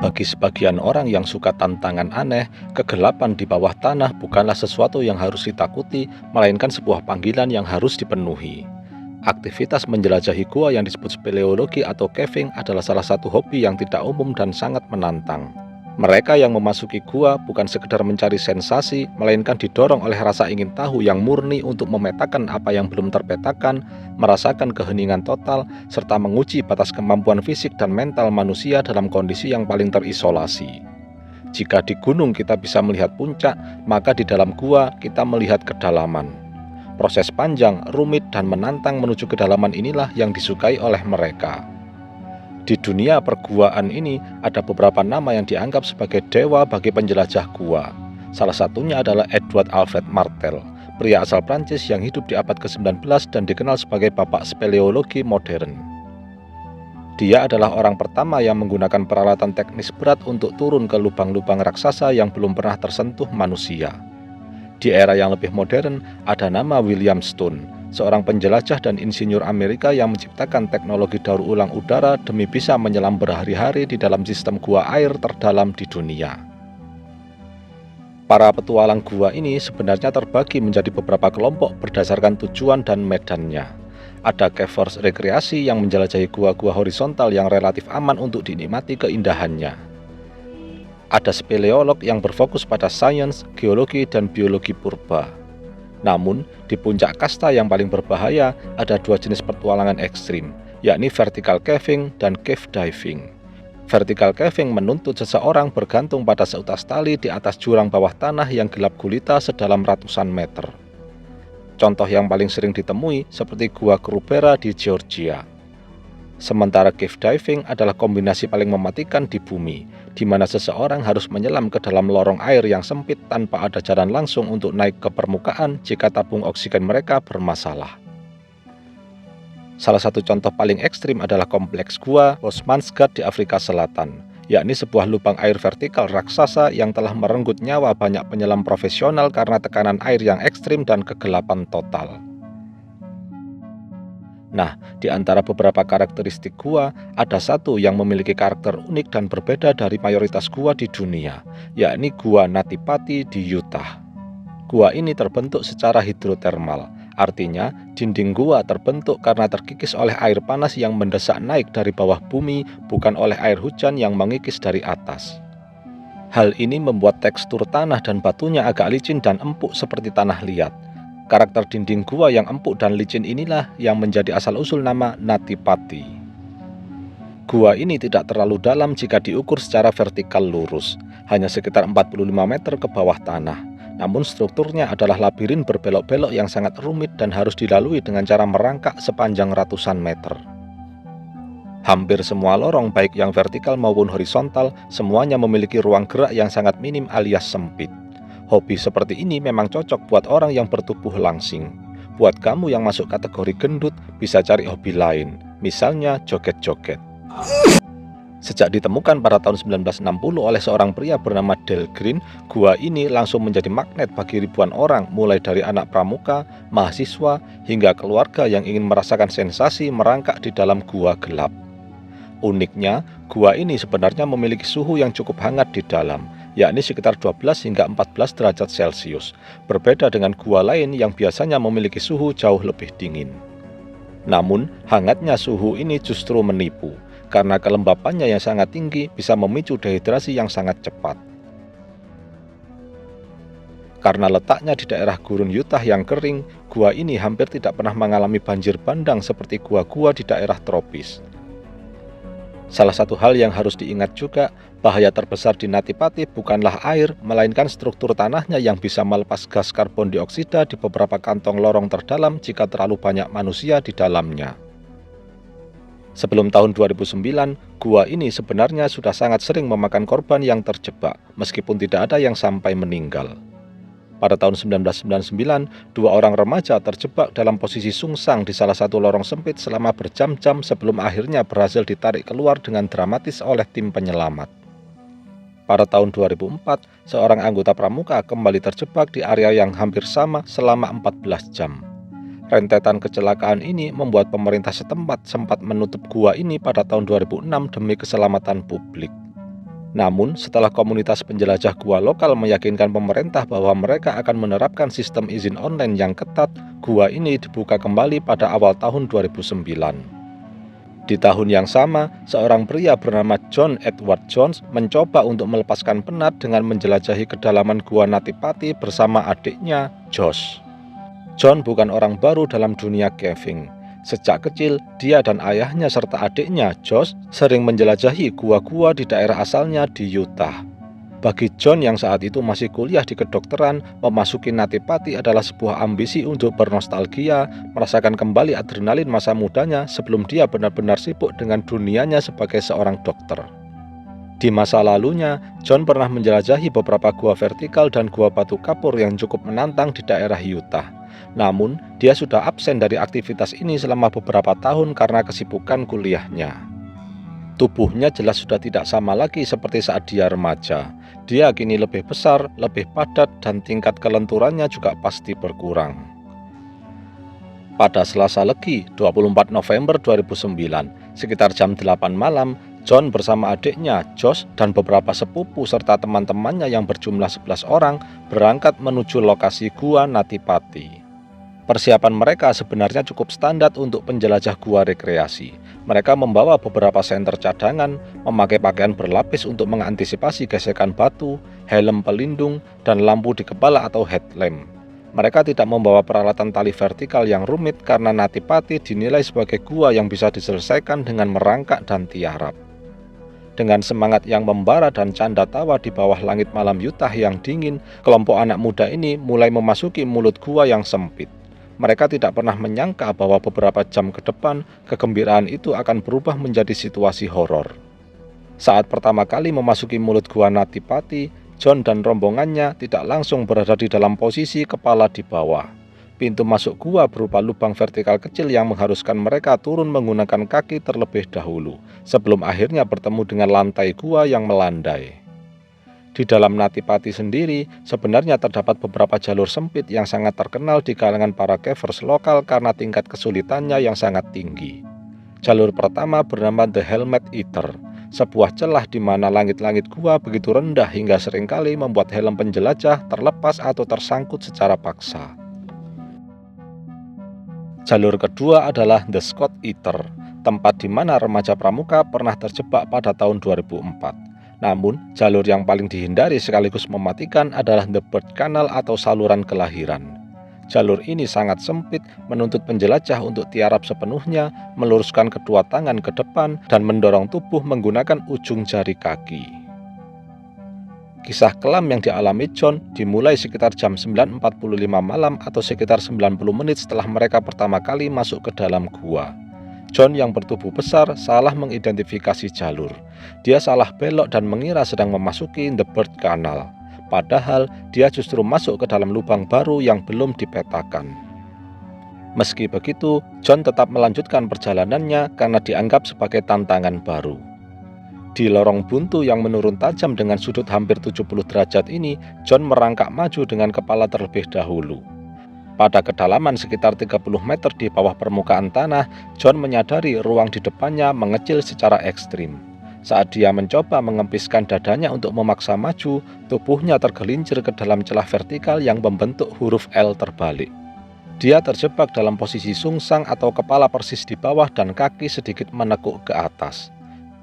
Bagi sebagian orang yang suka tantangan aneh, kegelapan di bawah tanah bukanlah sesuatu yang harus ditakuti, melainkan sebuah panggilan yang harus dipenuhi. Aktivitas menjelajahi gua yang disebut speleologi atau caving adalah salah satu hobi yang tidak umum dan sangat menantang. Mereka yang memasuki gua bukan sekedar mencari sensasi, melainkan didorong oleh rasa ingin tahu yang murni untuk memetakan apa yang belum terpetakan, merasakan keheningan total, serta menguji batas kemampuan fisik dan mental manusia dalam kondisi yang paling terisolasi. Jika di gunung kita bisa melihat puncak, maka di dalam gua kita melihat kedalaman. Proses panjang, rumit, dan menantang menuju kedalaman inilah yang disukai oleh mereka. Di dunia perguaan ini ada beberapa nama yang dianggap sebagai dewa bagi penjelajah gua. Salah satunya adalah Edward Alfred Martel, pria asal Prancis yang hidup di abad ke-19 dan dikenal sebagai bapak speleologi modern. Dia adalah orang pertama yang menggunakan peralatan teknis berat untuk turun ke lubang-lubang raksasa yang belum pernah tersentuh manusia. Di era yang lebih modern, ada nama William Stone, seorang penjelajah dan insinyur Amerika yang menciptakan teknologi daur ulang udara demi bisa menyelam berhari-hari di dalam sistem gua air terdalam di dunia. Para petualang gua ini sebenarnya terbagi menjadi beberapa kelompok berdasarkan tujuan dan medannya. Ada cavers rekreasi yang menjelajahi gua-gua horizontal yang relatif aman untuk dinikmati keindahannya. Ada speleolog yang berfokus pada sains, geologi, dan biologi purba. Namun, di puncak kasta yang paling berbahaya ada dua jenis petualangan ekstrim, yakni vertical caving dan cave diving. Vertical caving menuntut seseorang bergantung pada seutas tali di atas jurang bawah tanah yang gelap gulita sedalam ratusan meter. Contoh yang paling sering ditemui seperti Gua Krubera di Georgia. Sementara cave diving adalah kombinasi paling mematikan di bumi, di mana seseorang harus menyelam ke dalam lorong air yang sempit tanpa ada jalan langsung untuk naik ke permukaan jika tabung oksigen mereka bermasalah. Salah satu contoh paling ekstrim adalah kompleks gua Osmansgat di Afrika Selatan, yakni sebuah lubang air vertikal raksasa yang telah merenggut nyawa banyak penyelam profesional karena tekanan air yang ekstrim dan kegelapan total. Nah, di antara beberapa karakteristik gua, ada satu yang memiliki karakter unik dan berbeda dari mayoritas gua di dunia, yakni Gua Nattipati di Utah. Gua ini terbentuk secara hidrotermal, artinya dinding gua terbentuk karena terkikis oleh air panas yang mendesak naik dari bawah bumi, bukan oleh air hujan yang mengikis dari atas. Hal ini membuat tekstur tanah dan batunya agak licin dan empuk seperti tanah liat. Karakter dinding gua yang empuk dan licin inilah yang menjadi asal-usul nama Nattipati. Gua ini tidak terlalu dalam jika diukur secara vertikal lurus, hanya sekitar 45 meter ke bawah tanah. Namun strukturnya adalah labirin berbelok-belok yang sangat rumit dan harus dilalui dengan cara merangkak sepanjang ratusan meter. Hampir semua lorong, baik yang vertikal maupun horizontal, semuanya memiliki ruang gerak yang sangat minim alias sempit. Hobi seperti ini memang cocok buat orang yang bertubuh langsing. Buat kamu yang masuk kategori gendut, bisa cari hobi lain, misalnya joget-joget. Sejak ditemukan pada tahun 1960 oleh seorang pria bernama Dale Green, gua ini langsung menjadi magnet bagi ribuan orang, mulai dari anak pramuka, mahasiswa, hingga keluarga yang ingin merasakan sensasi merangkak di dalam gua gelap. Uniknya, gua ini sebenarnya memiliki suhu yang cukup hangat di dalam, yakni sekitar 12 hingga 14 derajat Celcius, berbeda dengan gua lain yang biasanya memiliki suhu jauh lebih dingin. Namun, hangatnya suhu ini justru menipu, karena kelembapannya yang sangat tinggi bisa memicu dehidrasi yang sangat cepat. Karena letaknya di daerah gurun Utah yang kering, gua ini hampir tidak pernah mengalami banjir bandang seperti gua-gua di daerah tropis. Salah satu hal yang harus diingat juga, bahaya terbesar di Nattipati bukanlah air, melainkan struktur tanahnya yang bisa melepas gas karbon dioksida di beberapa kantong lorong terdalam jika terlalu banyak manusia di dalamnya. Sebelum tahun 2009, gua ini sebenarnya sudah sangat sering memakan korban yang terjebak, meskipun tidak ada yang sampai meninggal. Pada tahun 1999, dua orang remaja terjebak dalam posisi sungsang di salah satu lorong sempit selama berjam-jam sebelum akhirnya berhasil ditarik keluar dengan dramatis oleh tim penyelamat. Pada tahun 2004, seorang anggota pramuka kembali terjebak di area yang hampir sama selama 14 jam. Rentetan kecelakaan ini membuat pemerintah setempat sempat menutup gua ini pada tahun 2006 demi keselamatan publik. Namun, setelah komunitas penjelajah gua lokal meyakinkan pemerintah bahwa mereka akan menerapkan sistem izin online yang ketat, gua ini dibuka kembali pada awal tahun 2009. Di tahun yang sama, seorang pria bernama John Edward Jones mencoba untuk melepaskan penat dengan menjelajahi kedalaman gua Nattipati bersama adiknya, Josh. John bukan orang baru dalam dunia caving. Sejak kecil, dia dan ayahnya serta adiknya, Josh, sering menjelajahi gua-gua di daerah asalnya di Utah. Bagi John yang saat itu masih kuliah di kedokteran, memasuki Nattipati adalah sebuah ambisi untuk bernostalgia, merasakan kembali adrenalin masa mudanya sebelum dia benar-benar sibuk dengan dunianya sebagai seorang dokter. Di masa lalunya, John pernah menjelajahi beberapa gua vertikal dan gua batu kapur yang cukup menantang di daerah Utah. Namun, dia sudah absen dari aktivitas ini selama beberapa tahun karena kesibukan kuliahnya. Tubuhnya jelas sudah tidak sama lagi seperti saat dia remaja. Dia kini lebih besar, lebih padat, dan tingkat kelenturannya juga pasti berkurang. Pada Selasa Legi, 24 November 2009, sekitar jam 8 malam, John bersama adiknya, Josh, dan beberapa sepupu serta teman-temannya yang berjumlah 11 orang berangkat menuju lokasi Gua Nattipati. Persiapan mereka sebenarnya cukup standar untuk penjelajah gua rekreasi. Mereka membawa beberapa senter cadangan, memakai pakaian berlapis untuk mengantisipasi gesekan batu, helm pelindung, dan lampu di kepala atau headlamp. Mereka tidak membawa peralatan tali vertikal yang rumit karena Nattipati dinilai sebagai gua yang bisa diselesaikan dengan merangkak dan tiarap. Dengan semangat yang membara dan canda tawa di bawah langit malam Utah yang dingin, kelompok anak muda ini mulai memasuki mulut gua yang sempit. Mereka tidak pernah menyangka bahwa beberapa jam ke depan, kegembiraan itu akan berubah menjadi situasi horor. Saat pertama kali memasuki mulut gua Nattipati, John dan rombongannya tidak langsung berada di dalam posisi kepala di bawah. Pintu masuk gua berupa lubang vertikal kecil yang mengharuskan mereka turun menggunakan kaki terlebih dahulu, sebelum akhirnya bertemu dengan lantai gua yang melandai. Di dalam Nattipati sendiri, sebenarnya terdapat beberapa jalur sempit yang sangat terkenal di kalangan para cavers lokal karena tingkat kesulitannya yang sangat tinggi. Jalur pertama bernama The Helmet Eater, sebuah celah di mana langit-langit gua begitu rendah hingga seringkali membuat helm penjelajah terlepas atau tersangkut secara paksa. Jalur kedua adalah The Scott Eater, tempat di mana remaja pramuka pernah terjebak pada tahun 2004. Namun, jalur yang paling dihindari sekaligus mematikan adalah The Birth Canal atau saluran kelahiran. Jalur ini sangat sempit, menuntut penjelajah untuk tiarap sepenuhnya, meluruskan kedua tangan ke depan, dan mendorong tubuh menggunakan ujung jari kaki. Kisah kelam yang dialami John dimulai sekitar jam 9.45 malam atau sekitar 90 menit setelah mereka pertama kali masuk ke dalam gua. John yang bertubuh besar salah mengidentifikasi jalur. Dia salah belok dan mengira sedang memasuki The Birth Canal. Padahal dia justru masuk ke dalam lubang baru yang belum dipetakan. Meski begitu, John tetap melanjutkan perjalanannya karena dianggap sebagai tantangan baru. Di lorong buntu yang menurun tajam dengan sudut hampir 70 derajat ini, John merangkak maju dengan kepala terlebih dahulu. Pada kedalaman sekitar 30 meter di bawah permukaan tanah, John menyadari ruang di depannya mengecil secara ekstrim. Saat dia mencoba mengempiskan dadanya untuk memaksa maju, tubuhnya tergelincir ke dalam celah vertikal yang membentuk huruf L terbalik. Dia terjebak dalam posisi sungsang atau kepala persis di bawah dan kaki sedikit menekuk ke atas.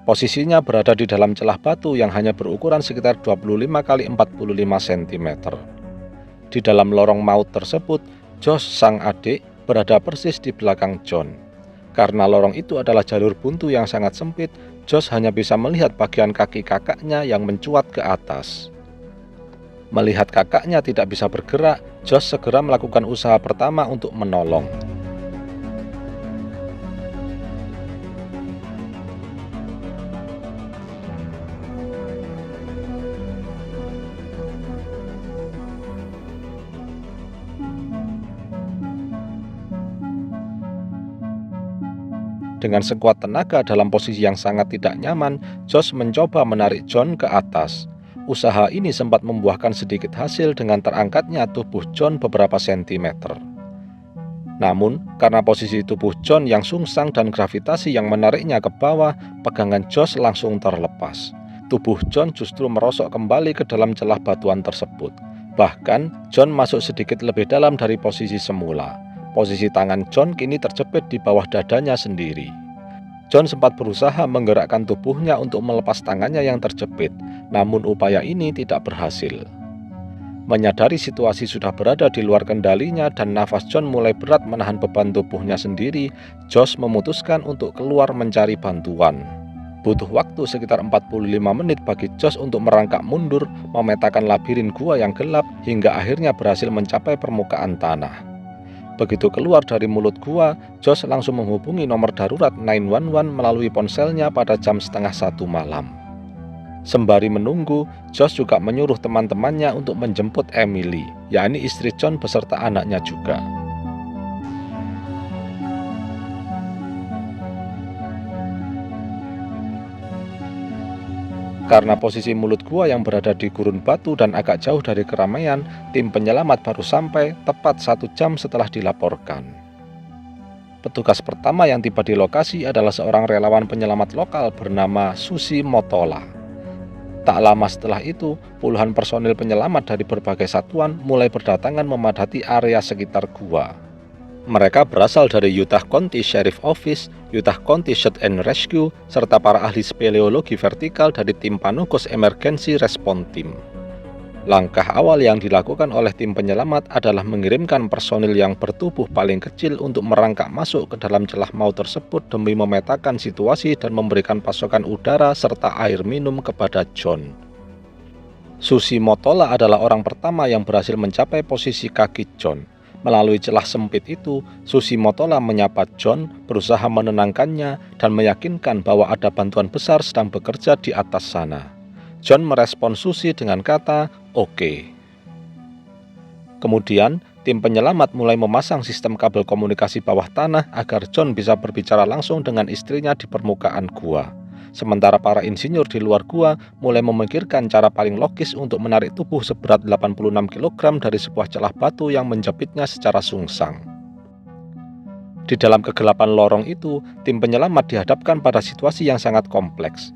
Posisinya berada di dalam celah batu yang hanya berukuran sekitar 25 x 45 cm. Di dalam lorong maut tersebut, Josh, sang adik, berada persis di belakang John. Karena lorong itu adalah jalur buntu yang sangat sempit, Josh hanya bisa melihat bagian kaki kakaknya yang mencuat ke atas. Melihat kakaknya tidak bisa bergerak, Josh segera melakukan usaha pertama untuk menolong. Dengan sekuat tenaga dalam posisi yang sangat tidak nyaman, Josh mencoba menarik John ke atas. Usaha ini sempat membuahkan sedikit hasil dengan terangkatnya tubuh John beberapa sentimeter. Namun, karena posisi tubuh John yang sungsang dan gravitasi yang menariknya ke bawah, pegangan Josh langsung terlepas. tubuh John justru merosok kembali ke dalam celah batuan tersebut. Bahkan, John masuk sedikit lebih dalam dari posisi semula. Posisi tangan John kini terjepit di bawah dadanya sendiri. John sempat berusaha menggerakkan tubuhnya untuk melepas tangannya yang terjepit, namun upaya ini tidak berhasil. Menyadari situasi sudah berada di luar kendalinya dan nafas John mulai berat menahan beban tubuhnya sendiri, Josh memutuskan untuk keluar mencari bantuan. Butuh waktu sekitar 45 menit bagi Josh untuk merangkak mundur, memetakan labirin gua yang gelap, hingga akhirnya berhasil mencapai permukaan tanah. Begitu keluar dari mulut gua, Josh langsung menghubungi nomor darurat 911 melalui ponselnya pada jam 12:30 malam. Sembari menunggu, Josh juga menyuruh teman-temannya untuk menjemput Emily, yakni istri John beserta anaknya juga. Karena posisi mulut gua yang berada di gurun batu dan agak jauh dari keramaian, tim penyelamat baru sampai tepat 1 jam setelah dilaporkan. Petugas pertama yang tiba di lokasi adalah seorang relawan penyelamat lokal bernama Susi Motola. Tak lama setelah itu, puluhan personil penyelamat dari berbagai satuan mulai berdatangan memadati area sekitar gua. Mereka berasal dari Utah County Sheriff Office, Utah County Search and Rescue, serta para ahli speleologi vertikal dari tim Panucos Emergency Response Team. Langkah awal yang dilakukan oleh tim penyelamat adalah mengirimkan personil yang bertubuh paling kecil untuk merangkak masuk ke dalam celah maut tersebut demi memetakan situasi dan memberikan pasokan udara serta air minum kepada John. Susi Motola adalah orang pertama yang berhasil mencapai posisi kaki John. Melalui celah sempit itu, Susi Motola menyapa John, berusaha menenangkannya, dan meyakinkan bahwa ada bantuan besar sedang bekerja di atas sana. John merespon Susi dengan kata, "Oke." Kemudian, tim penyelamat mulai memasang sistem kabel komunikasi bawah tanah agar John bisa berbicara langsung dengan istrinya di permukaan gua. Sementara para insinyur di luar gua mulai memikirkan cara paling logis untuk menarik tubuh seberat 86 kg dari sebuah celah batu yang menjepitnya secara sungsang. Di dalam kegelapan lorong itu, tim penyelamat dihadapkan pada situasi yang sangat kompleks.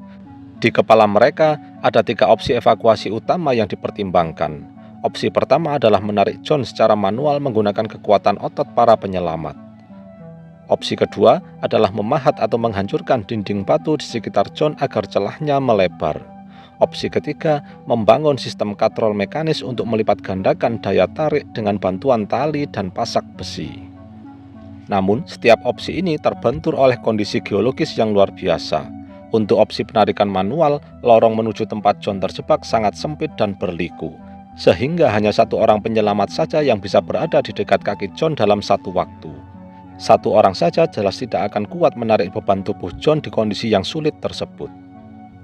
Di kepala mereka ada 3 opsi evakuasi utama yang dipertimbangkan. Opsi pertama adalah menarik John secara manual menggunakan kekuatan otot para penyelamat. Opsi kedua adalah memahat atau menghancurkan dinding batu di sekitar John agar celahnya melebar. Opsi ketiga, membangun sistem katrol mekanis untuk melipat gandakan daya tarik dengan bantuan tali dan pasak besi. Namun, setiap opsi ini terbentur oleh kondisi geologis yang luar biasa. Untuk opsi penarikan manual, lorong menuju tempat John terjebak sangat sempit dan berliku, sehingga hanya 1 orang penyelamat saja yang bisa berada di dekat kaki John dalam satu waktu. 1 orang saja jelas tidak akan kuat menarik beban tubuh John di kondisi yang sulit tersebut.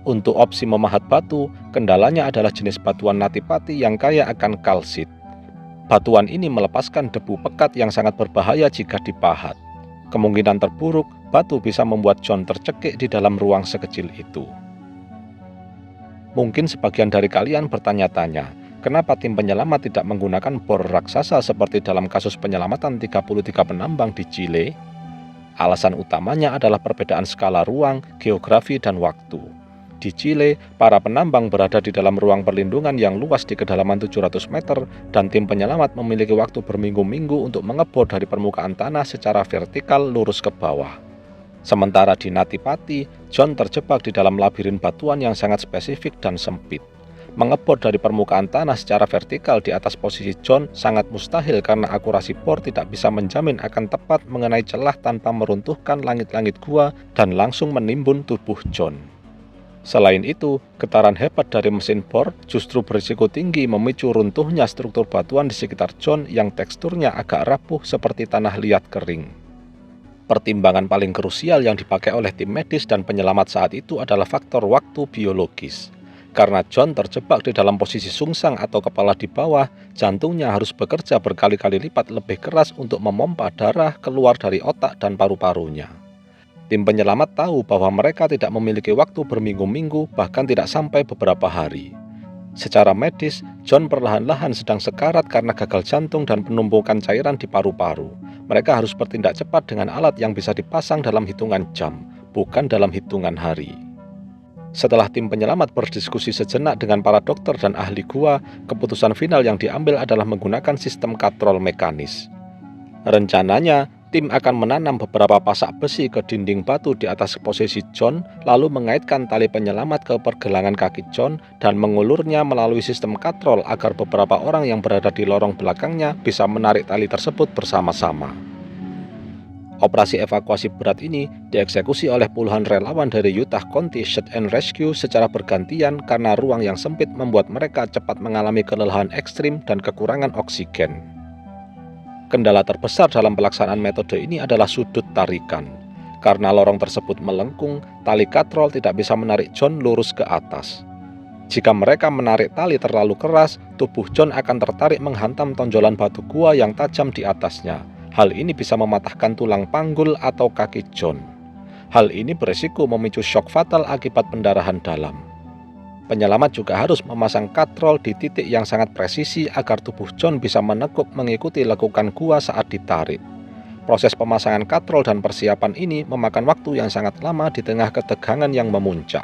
Untuk opsi memahat batu, kendalanya adalah jenis batuan natipati yang kaya akan kalsit. Batuan ini melepaskan debu pekat yang sangat berbahaya jika dipahat. Kemungkinan terburuk, batu bisa membuat John tercekik di dalam ruang sekecil itu. Mungkin sebagian dari kalian bertanya-tanya, kenapa tim penyelamat tidak menggunakan bor raksasa seperti dalam kasus penyelamatan 33 penambang di Chile? Alasan utamanya adalah perbedaan skala ruang, geografi, dan waktu. Di Chile, para penambang berada di dalam ruang perlindungan yang luas di kedalaman 700 meter dan tim penyelamat memiliki waktu berminggu-minggu untuk mengebor dari permukaan tanah secara vertikal lurus ke bawah. Sementara di Natipati, John terjebak di dalam labirin batuan yang sangat spesifik dan sempit. Mengebor dari permukaan tanah secara vertikal di atas posisi John sangat mustahil karena akurasi bor tidak bisa menjamin akan tepat mengenai celah tanpa meruntuhkan langit-langit gua dan langsung menimbun tubuh John. Selain itu, getaran hebat dari mesin bor justru berisiko tinggi memicu runtuhnya struktur batuan di sekitar John yang teksturnya agak rapuh seperti tanah liat kering. Pertimbangan paling krusial yang dipakai oleh tim medis dan penyelamat saat itu adalah faktor waktu biologis. Karena John terjebak di dalam posisi sungsang atau kepala di bawah, jantungnya harus bekerja berkali-kali lipat lebih keras untuk memompa darah keluar dari otak dan paru-parunya. Tim penyelamat tahu bahwa mereka tidak memiliki waktu berminggu-minggu, bahkan tidak sampai beberapa hari. Secara medis, John perlahan-lahan sedang sekarat karena gagal jantung dan penumpukan cairan di paru-paru. Mereka harus bertindak cepat dengan alat yang bisa dipasang dalam hitungan jam, bukan dalam hitungan hari. Setelah tim penyelamat berdiskusi sejenak dengan para dokter dan ahli gua, keputusan final yang diambil adalah menggunakan sistem katrol mekanis. Rencananya, tim akan menanam beberapa pasak besi ke dinding batu di atas posisi John, lalu mengaitkan tali penyelamat ke pergelangan kaki John dan mengulurnya melalui sistem katrol agar beberapa orang yang berada di lorong belakangnya bisa menarik tali tersebut bersama-sama. Operasi evakuasi berat ini dieksekusi oleh puluhan relawan dari Utah County Search and Rescue secara bergantian karena ruang yang sempit membuat mereka cepat mengalami kelelahan ekstrim dan kekurangan oksigen. Kendala terbesar dalam pelaksanaan metode ini adalah sudut tarikan. Karena lorong tersebut melengkung, tali katrol tidak bisa menarik John lurus ke atas. Jika mereka menarik tali terlalu keras, tubuh John akan tertarik menghantam tonjolan batu gua yang tajam di atasnya. Hal ini bisa mematahkan tulang panggul atau kaki John. Hal ini berisiko memicu shock fatal akibat pendarahan dalam. Penyelamat juga harus memasang katrol di titik yang sangat presisi agar tubuh John bisa menekuk mengikuti lekukan gua saat ditarik. Proses pemasangan katrol dan persiapan ini memakan waktu yang sangat lama di tengah ketegangan yang memuncak.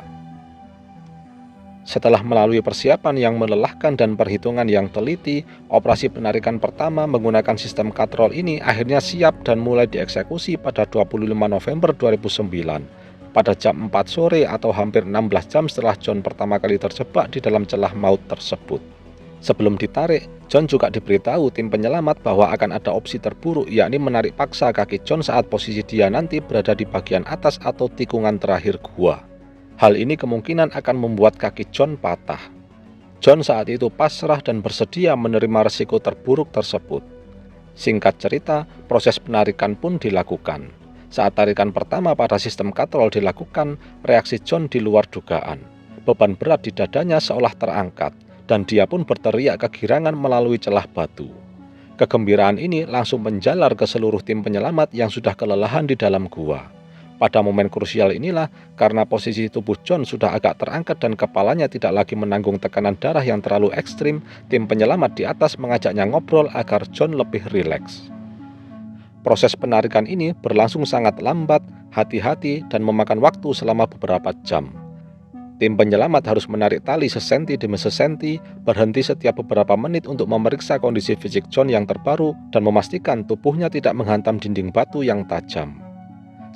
Setelah melalui persiapan yang melelahkan dan perhitungan yang teliti, operasi penarikan pertama menggunakan sistem katrol ini akhirnya siap dan mulai dieksekusi pada 25 November 2009, pada jam 4 sore atau hampir 16 jam setelah John pertama kali terjebak di dalam celah maut tersebut. Sebelum ditarik, John juga diberitahu tim penyelamat bahwa akan ada opsi terburuk, yakni menarik paksa kaki John saat posisi dia nanti berada di bagian atas atau tikungan terakhir gua. Hal ini kemungkinan akan membuat kaki John patah. John saat itu pasrah dan bersedia menerima resiko terburuk tersebut. Singkat cerita, proses penarikan pun dilakukan. Saat tarikan pertama pada sistem katrol dilakukan, reaksi John di luar dugaan. Beban berat di dadanya seolah terangkat, dan dia pun berteriak kegirangan melalui celah batu. Kegembiraan ini langsung menjalar ke seluruh tim penyelamat yang sudah kelelahan di dalam gua. Pada momen krusial inilah, karena posisi tubuh John sudah agak terangkat dan kepalanya tidak lagi menanggung tekanan darah yang terlalu ekstrim, tim penyelamat di atas mengajaknya ngobrol agar John lebih rileks. Proses penarikan ini berlangsung sangat lambat, hati-hati, dan memakan waktu selama beberapa jam. Tim penyelamat harus menarik tali sesenti demi sesenti, berhenti setiap beberapa menit untuk memeriksa kondisi fisik John yang terbaru dan memastikan tubuhnya tidak menghantam dinding batu yang tajam.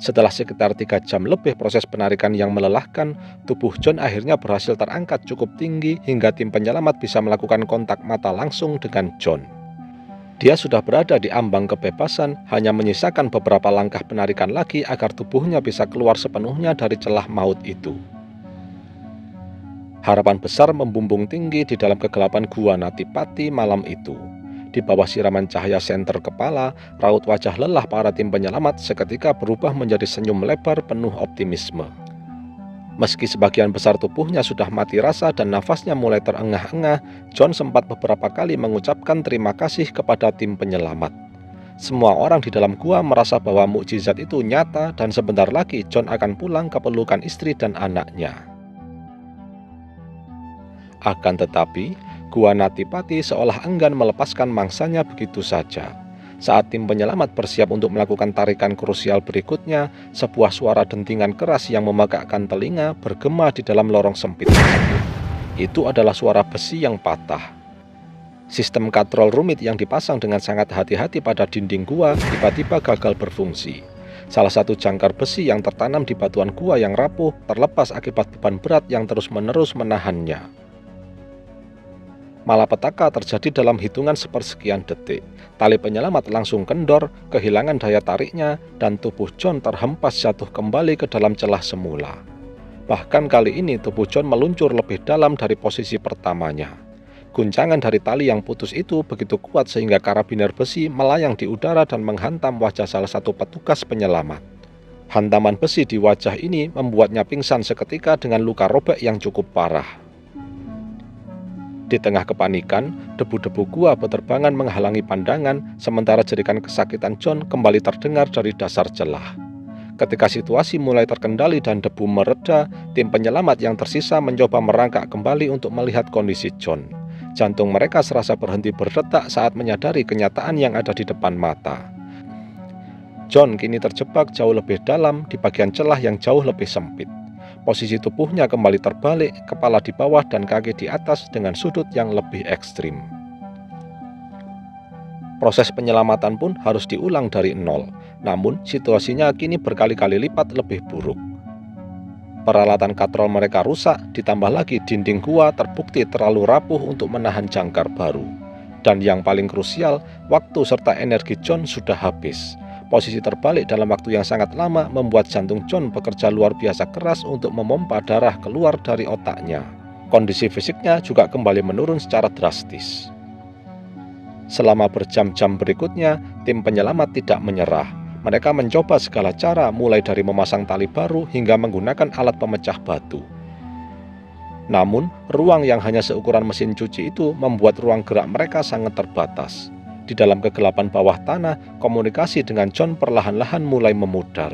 Setelah sekitar 3 jam lebih proses penarikan yang melelahkan, tubuh John akhirnya berhasil terangkat cukup tinggi hingga tim penyelamat bisa melakukan kontak mata langsung dengan John. Dia sudah berada di ambang kebebasan, hanya menyisakan beberapa langkah penarikan lagi agar tubuhnya bisa keluar sepenuhnya dari celah maut itu. Harapan besar membumbung tinggi di dalam kegelapan gua Nathipati malam itu. Di bawah siraman cahaya senter kepala, raut wajah lelah para tim penyelamat seketika berubah menjadi senyum lebar penuh optimisme. Meski sebagian besar tubuhnya sudah mati rasa dan nafasnya mulai terengah-engah, John sempat beberapa kali mengucapkan terima kasih kepada tim penyelamat. Semua orang di dalam gua merasa bahwa mukjizat itu nyata dan sebentar lagi John akan pulang ke pelukan istri dan anaknya. Akan tetapi, gua Nathipati seolah enggan melepaskan mangsanya begitu saja. Saat tim penyelamat bersiap untuk melakukan tarikan krusial berikutnya, sebuah suara dentingan keras yang memegakkan telinga bergema di dalam lorong sempit. Itu adalah suara besi yang patah. Sistem katrol rumit yang dipasang dengan sangat hati-hati pada dinding gua tiba-tiba gagal berfungsi. Salah satu jangkar besi yang tertanam di batuan gua yang rapuh terlepas akibat beban berat yang terus-menerus menahannya. Malapetaka terjadi dalam hitungan sepersekian detik. Tali penyelamat langsung kendor, kehilangan daya tariknya, dan tubuh John terhempas jatuh kembali ke dalam celah semula. Bahkan kali ini tubuh John meluncur lebih dalam dari posisi pertamanya. Guncangan dari tali yang putus itu begitu kuat sehingga karabiner besi melayang di udara dan menghantam wajah salah satu petugas penyelamat. Hantaman besi di wajah ini membuatnya pingsan seketika dengan luka robek yang cukup parah. Di tengah kepanikan, debu-debu gua berterbangan menghalangi pandangan, sementara jerikan kesakitan John kembali terdengar dari dasar celah. Ketika situasi mulai terkendali dan debu mereda, tim penyelamat yang tersisa mencoba merangkak kembali untuk melihat kondisi John. Jantung mereka serasa berhenti berdetak saat menyadari kenyataan yang ada di depan mata. John kini terjebak jauh lebih dalam di bagian celah yang jauh lebih sempit. Posisi tubuhnya kembali terbalik, kepala di bawah dan kaki di atas dengan sudut yang lebih ekstrim. Proses penyelamatan pun harus diulang dari nol, namun situasinya kini berkali-kali lipat lebih buruk. Peralatan katrol mereka rusak, ditambah lagi dinding gua terbukti terlalu rapuh untuk menahan jangkar baru. Dan yang paling krusial, waktu serta energi John sudah habis. Posisi terbalik dalam waktu yang sangat lama membuat jantung John bekerja luar biasa keras untuk memompa darah keluar dari otaknya. Kondisi fisiknya juga kembali menurun secara drastis. Selama berjam-jam berikutnya, tim penyelamat tidak menyerah. Mereka mencoba segala cara, mulai dari memasang tali baru hingga menggunakan alat pemecah batu. Namun, ruang yang hanya seukuran mesin cuci itu membuat ruang gerak mereka sangat terbatas. Di dalam kegelapan bawah tanah, komunikasi dengan John perlahan-lahan mulai memudar.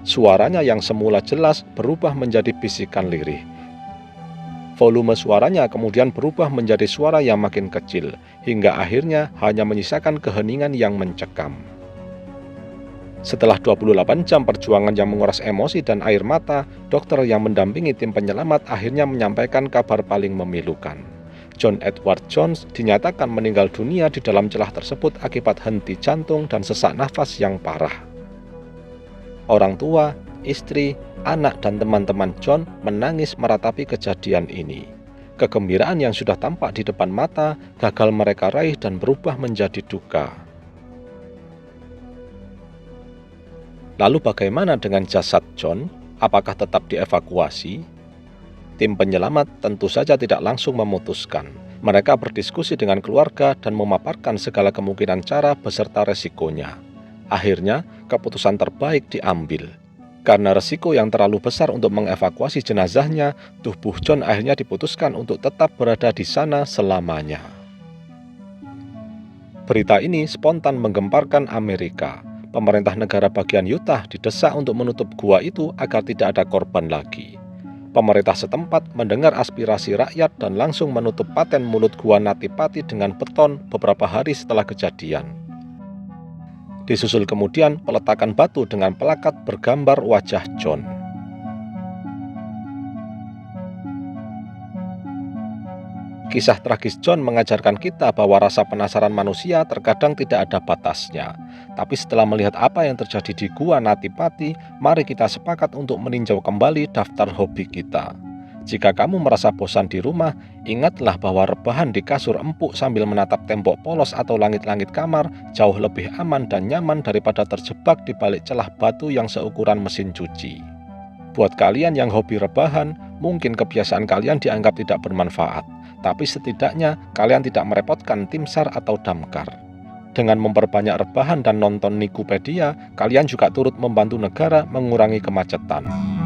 Suaranya yang semula jelas berubah menjadi bisikan lirih. Volume suaranya kemudian berubah menjadi suara yang makin kecil, hingga akhirnya hanya menyisakan keheningan yang mencekam. Setelah 28 jam perjuangan yang menguras emosi dan air mata, dokter yang mendampingi tim penyelamat akhirnya menyampaikan kabar paling memilukan. John Edward Jones dinyatakan meninggal dunia di dalam celah tersebut akibat henti jantung dan sesak nafas yang parah. Orang tua, istri, anak dan teman-teman John menangis meratapi kejadian ini. Kegembiraan yang sudah tampak di depan mata gagal mereka raih dan berubah menjadi duka. Lalu bagaimana dengan jasad John? Apakah tetap dievakuasi? Tim penyelamat tentu saja tidak langsung memutuskan. Mereka berdiskusi dengan keluarga dan memaparkan segala kemungkinan cara beserta resikonya. Akhirnya, keputusan terbaik diambil. Karena resiko yang terlalu besar untuk mengevakuasi jenazahnya, tubuh John akhirnya diputuskan untuk tetap berada di sana selamanya. Berita ini spontan menggemparkan Amerika. Pemerintah negara bagian Utah didesak untuk menutup gua itu agar tidak ada korban lagi. Pemerintah setempat mendengar aspirasi rakyat dan langsung menutup paten mulut gua Nattipati dengan beton beberapa hari setelah kejadian. Disusul kemudian peletakan batu dengan pelakat bergambar wajah John. Kisah tragis John mengajarkan kita bahwa rasa penasaran manusia terkadang tidak ada batasnya. Tapi setelah melihat apa yang terjadi di gua Nattipati, mari kita sepakat untuk meninjau kembali daftar hobi kita. Jika kamu merasa bosan di rumah, ingatlah bahwa rebahan di kasur empuk sambil menatap tembok polos atau langit-langit kamar jauh lebih aman dan nyaman daripada terjebak di balik celah batu yang seukuran mesin cuci. Buat kalian yang hobi rebahan, mungkin kebiasaan kalian dianggap tidak bermanfaat. Tapi setidaknya kalian tidak merepotkan tim SAR atau damkar. Dengan memperbanyak rebahan dan nonton Nikupedia, kalian juga turut membantu negara mengurangi kemacetan.